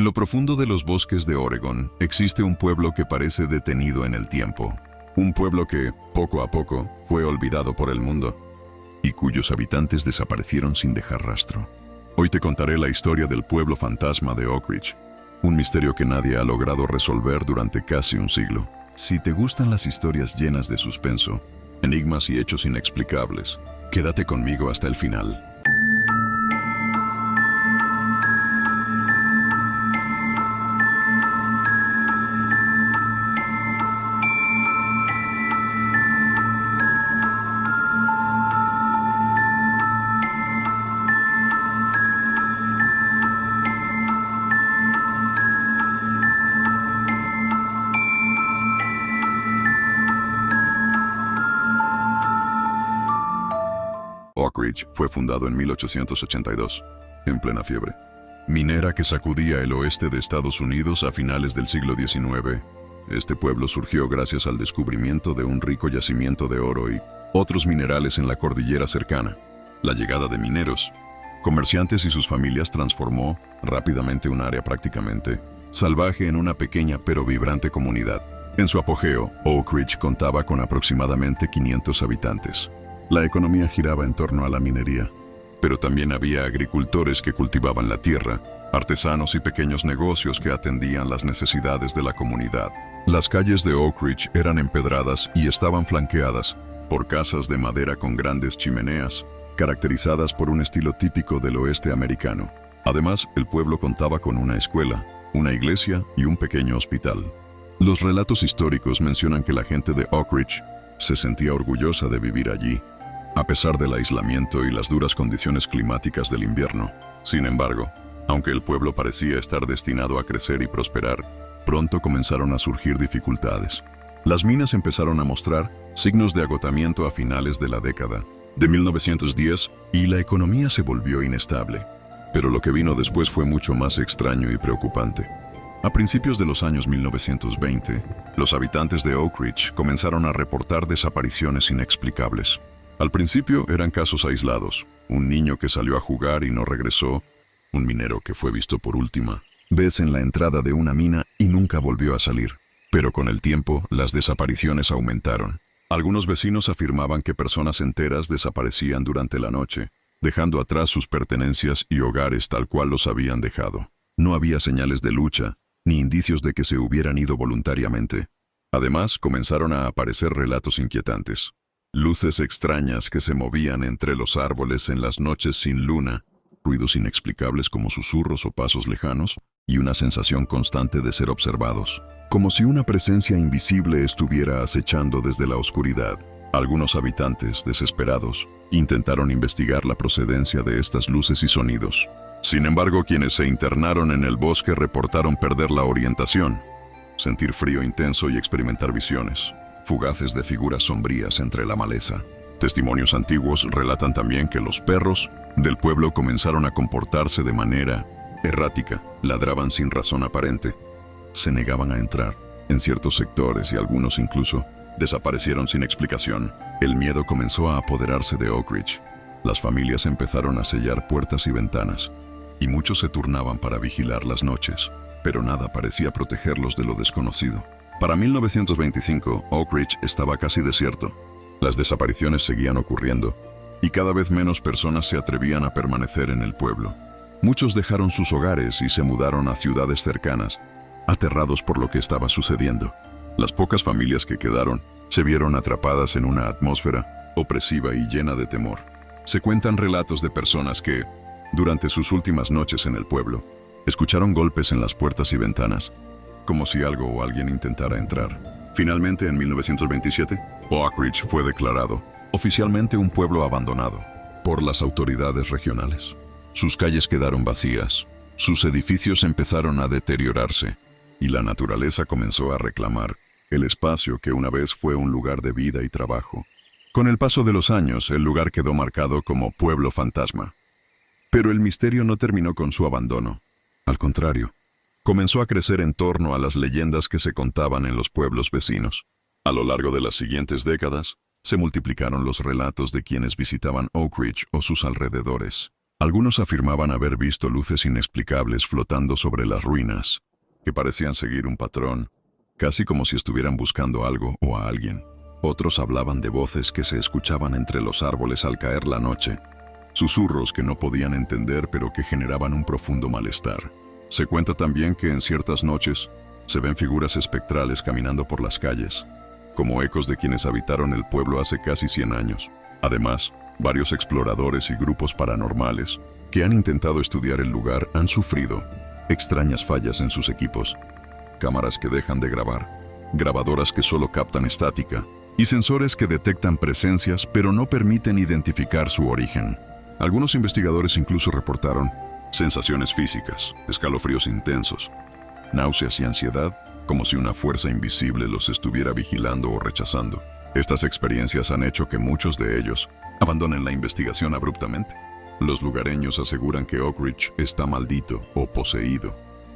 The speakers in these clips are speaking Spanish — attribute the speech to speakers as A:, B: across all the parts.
A: En lo profundo de los bosques de Oregon existe un pueblo que parece detenido en el tiempo. Un pueblo que, poco a poco, fue olvidado por el mundo y cuyos habitantes desaparecieron sin dejar rastro. Hoy te contaré la historia del pueblo fantasma de Oak Ridge, un misterio que nadie ha logrado resolver durante casi un siglo. Si te gustan las historias llenas de suspenso, enigmas y hechos inexplicables, quédate conmigo hasta el final. Oak Ridge fue fundado en 1882, en plena fiebre minera que sacudía el oeste de Estados Unidos a finales del siglo XIX. Este pueblo surgió gracias al descubrimiento de un rico yacimiento de oro y otros minerales en la cordillera cercana. La llegada de mineros, comerciantes y sus familias transformó rápidamente un área prácticamente salvaje en una pequeña pero vibrante comunidad. En su apogeo, Oak Ridge contaba con aproximadamente 500 habitantes. La economía giraba en torno a la minería, pero también había agricultores que cultivaban la tierra, artesanos y pequeños negocios que atendían las necesidades de la comunidad. Las calles de Oak Ridge eran empedradas y estaban flanqueadas por casas de madera con grandes chimeneas, caracterizadas por un estilo típico del oeste americano. Además, el pueblo contaba con una escuela, una iglesia y un pequeño hospital. Los relatos históricos mencionan que la gente de Oak Ridge se sentía orgullosa de vivir allí, a pesar del aislamiento y las duras condiciones climáticas del invierno. Sin embargo, aunque el pueblo parecía estar destinado a crecer y prosperar, pronto comenzaron a surgir dificultades. Las minas empezaron a mostrar signos de agotamiento a finales de la década de 1910 y la economía se volvió inestable. Pero lo que vino después fue mucho más extraño y preocupante. A principios de los años 1920, los habitantes de Oak Ridge comenzaron a reportar desapariciones inexplicables. Al principio eran casos aislados, un niño que salió a jugar y no regresó, un minero que fue visto por última vez en la entrada de una mina y nunca volvió a salir. Pero con el tiempo, las desapariciones aumentaron. Algunos vecinos afirmaban que personas enteras desaparecían durante la noche, dejando atrás sus pertenencias y hogares tal cual los habían dejado. No había señales de lucha, ni indicios de que se hubieran ido voluntariamente. Además, comenzaron a aparecer relatos inquietantes. Luces extrañas que se movían entre los árboles en las noches sin luna, ruidos inexplicables como susurros o pasos lejanos, y una sensación constante de ser observados, como si una presencia invisible estuviera acechando desde la oscuridad. Algunos habitantes, desesperados, intentaron investigar la procedencia de estas luces y sonidos. Sin embargo, quienes se internaron en el bosque reportaron perder la orientación, sentir frío intenso y experimentar visiones fugaces de figuras sombrías entre la maleza. Testimonios antiguos relatan también que los perros del pueblo comenzaron a comportarse de manera errática, ladraban sin razón aparente, se negaban a entrar en ciertos sectores y algunos incluso desaparecieron sin explicación. El miedo comenzó a apoderarse de Oak Ridge. Las familias empezaron a sellar puertas y ventanas, y muchos se turnaban para vigilar las noches, pero nada parecía protegerlos de lo desconocido. Para 1925, Oak Ridge estaba casi desierto. Las desapariciones seguían ocurriendo, y cada vez menos personas se atrevían a permanecer en el pueblo. Muchos dejaron sus hogares y se mudaron a ciudades cercanas, aterrados por lo que estaba sucediendo. Las pocas familias que quedaron se vieron atrapadas en una atmósfera opresiva y llena de temor. Se cuentan relatos de personas que, durante sus últimas noches en el pueblo, escucharon golpes en las puertas y ventanas, como si algo o alguien intentara entrar. Finalmente, en 1927, Oak Ridge fue declarado oficialmente un pueblo abandonado por las autoridades regionales. Sus calles quedaron vacías, sus edificios empezaron a deteriorarse, y la naturaleza comenzó a reclamar el espacio que una vez fue un lugar de vida y trabajo. Con el paso de los años, el lugar quedó marcado como pueblo fantasma. Pero el misterio no terminó con su abandono. Al contrario, comenzó a crecer en torno a las leyendas que se contaban en los pueblos vecinos. A lo largo de las siguientes décadas, se multiplicaron los relatos de quienes visitaban Oak Ridge o sus alrededores. Algunos afirmaban haber visto luces inexplicables flotando sobre las ruinas, que parecían seguir un patrón, casi como si estuvieran buscando algo o a alguien. Otros hablaban de voces que se escuchaban entre los árboles al caer la noche, susurros que no podían entender pero que generaban un profundo malestar. Se cuenta también que en ciertas noches se ven figuras espectrales caminando por las calles, como ecos de quienes habitaron el pueblo hace casi 100 años. Además, varios exploradores y grupos paranormales que han intentado estudiar el lugar han sufrido extrañas fallas en sus equipos, cámaras que dejan de grabar, grabadoras que solo captan estática y sensores que detectan presencias pero no permiten identificar su origen. Algunos investigadores incluso reportaron sensaciones físicas, escalofríos intensos, náuseas y ansiedad, como si una fuerza invisible los estuviera vigilando o rechazando. Estas experiencias han hecho que muchos de ellos abandonen la investigación abruptamente. Los lugareños aseguran que Oak Ridge está maldito o poseído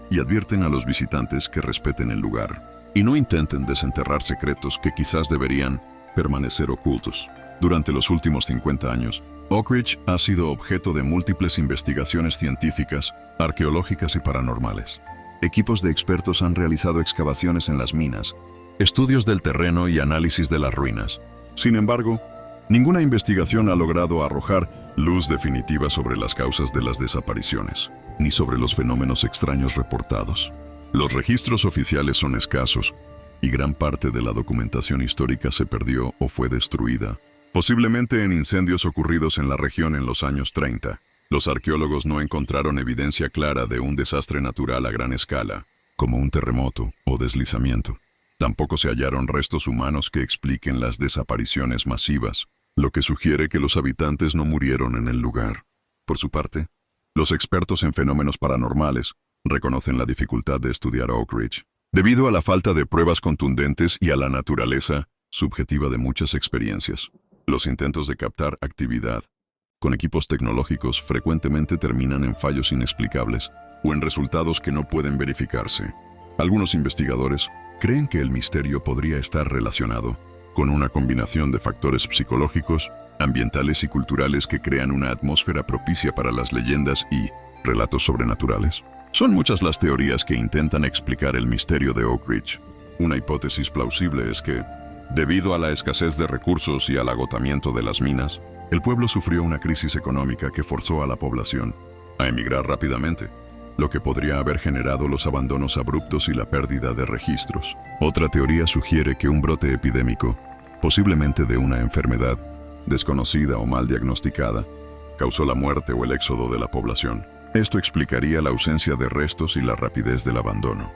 A: y advierten a los visitantes que respeten el lugar y no intenten desenterrar secretos que quizás deberían permanecer ocultos. Durante los últimos 50 años, Oak Ridge ha sido objeto de múltiples investigaciones científicas, arqueológicas y paranormales. Equipos de expertos han realizado excavaciones en las minas, estudios del terreno y análisis de las ruinas. Sin embargo, ninguna investigación ha logrado arrojar luz definitiva sobre las causas de las desapariciones, ni sobre los fenómenos extraños reportados. Los registros oficiales son escasos, y gran parte de la documentación histórica se perdió o fue destruida, posiblemente en incendios ocurridos en la región en los años 30. Los arqueólogos no encontraron evidencia clara de un desastre natural a gran escala, como un terremoto o deslizamiento. Tampoco se hallaron restos humanos que expliquen las desapariciones masivas, lo que sugiere que los habitantes no murieron en el lugar. Por su parte, los expertos en fenómenos paranormales reconocen la dificultad de estudiar Oak Ridge, debido a la falta de pruebas contundentes y a la naturaleza subjetiva de muchas experiencias. Los intentos de captar actividad con equipos tecnológicos frecuentemente terminan en fallos inexplicables o en resultados que no pueden verificarse. Algunos investigadores creen que el misterio podría estar relacionado con una combinación de factores psicológicos, ambientales y culturales que crean una atmósfera propicia para las leyendas y relatos sobrenaturales. Son muchas las teorías que intentan explicar el misterio de Oak Ridge. Una hipótesis plausible es que, debido a la escasez de recursos y al agotamiento de las minas, el pueblo sufrió una crisis económica que forzó a la población a emigrar rápidamente, lo que podría haber generado los abandonos abruptos y la pérdida de registros. Otra teoría sugiere que un brote epidémico, posiblemente de una enfermedad desconocida o mal diagnosticada, causó la muerte o el éxodo de la población. Esto explicaría la ausencia de restos y la rapidez del abandono.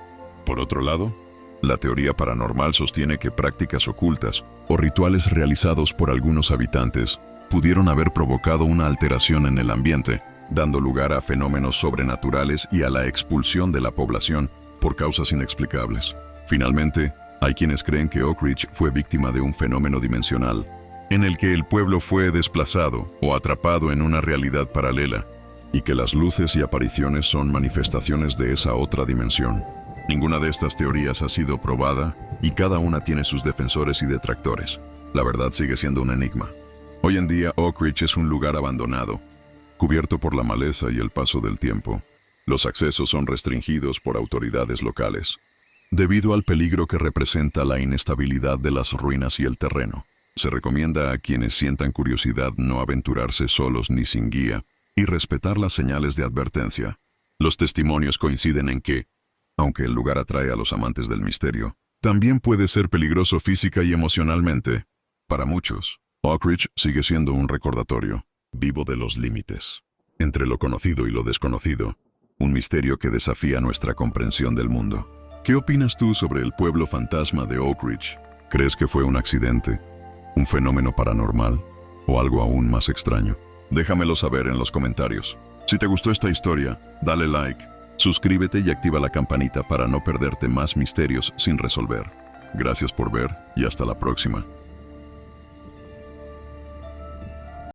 A: Por otro lado, la teoría paranormal sostiene que prácticas ocultas o rituales realizados por algunos habitantes pudieron haber provocado una alteración en el ambiente, dando lugar a fenómenos sobrenaturales y a la expulsión de la población por causas inexplicables. Finalmente, hay quienes creen que Oak Ridge fue víctima de un fenómeno dimensional, en el que el pueblo fue desplazado o atrapado en una realidad paralela, y que las luces y apariciones son manifestaciones de esa otra dimensión. Ninguna de estas teorías ha sido probada, y cada una tiene sus defensores y detractores. La verdad sigue siendo un enigma. Hoy en día, Oak Ridge es un lugar abandonado, cubierto por la maleza y el paso del tiempo. Los accesos son restringidos por autoridades locales, debido al peligro que representa la inestabilidad de las ruinas y el terreno. Se recomienda a quienes sientan curiosidad no aventurarse solos ni sin guía, y respetar las señales de advertencia. Los testimonios coinciden en que, aunque el lugar atrae a los amantes del misterio, también puede ser peligroso física y emocionalmente. Para muchos, Oak Ridge sigue siendo un recordatorio vivo de los límites entre lo conocido y lo desconocido, un misterio que desafía nuestra comprensión del mundo. ¿Qué opinas tú sobre el pueblo fantasma de Oak Ridge? ¿Crees que fue un accidente, un fenómeno paranormal o algo aún más extraño? Déjamelo saber en los comentarios. Si te gustó esta historia, dale like, suscríbete y activa la campanita para no perderte más misterios sin resolver. Gracias por ver y hasta la próxima.